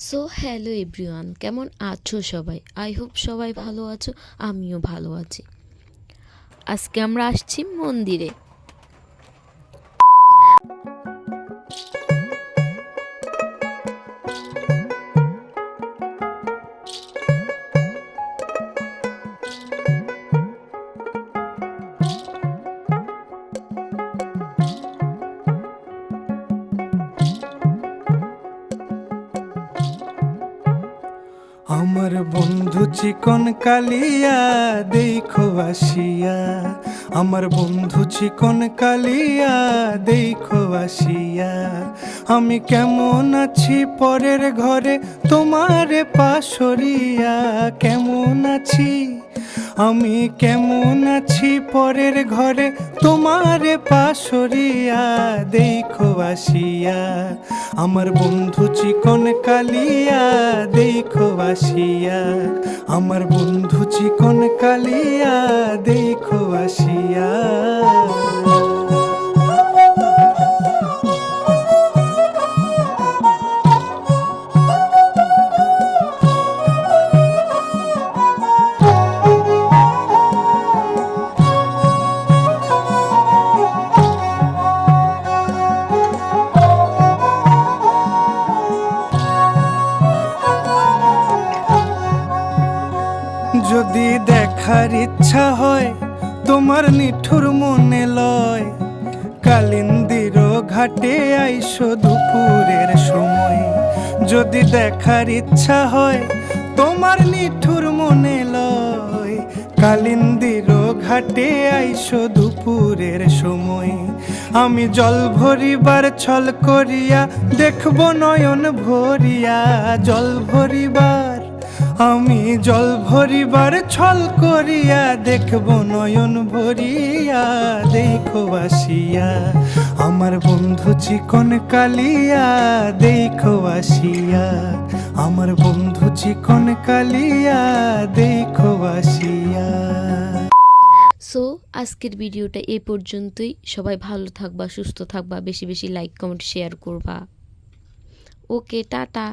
So hello everyone, কেমন আছো সবাই? আই হোপ সবাই ভালো আছো, আমিও ভালো আছি। আজকে আমরা আসছি মন্দিরে। আমার বন্ধু চিকন কালিয়া দেখো আসিয়া, আমার বন্ধু চিকন কালিয়া দেখো আসিয়া। আমি কেমন আছি পরের ঘরে তোমারে পাশরিয়া, কেমন আছি আমি কেমন আছি পরের ঘরে তোমারে পাশরিয়া দেখো আসিয়া। আমার বন্ধু চিকন কালিয়া দেখো আসিয়া, আমার বন্ধু চিকন কালিয়া দেখো আসিয়া। যদি দেখার ইচ্ছা হয় তোমার নিঠুর মনে লয়, কালিন্দির ঘাটে আইসো দুপুরের সময়। যদি দেখার ইচ্ছা হয় তোমার নিঠুর মনে লয়, কালিন্দির ঘাটে আইসো দুপুরের সময়। আমি জল ভরিবার ছল করিয়া দেখব নয়ন ভরিয়া, জল ভরিবার আমি জল ভরিবার ছল করিয়া দেখব নয়ন ভরিয়া দেখো আসিয়া। আমার বন্ধু চিকন কালিয়া দেখো আসিয়া, আমার বন্ধু চিকন কালিয়া দেখো আসিয়া। সো আজকের ভিডিওটা এই পর্যন্তই। সবাই ভালো থাকবা, সুস্থ থাকবা, বেশি বেশি লাইক কমেন্ট শেয়ার করবা। ওকে, টাটা।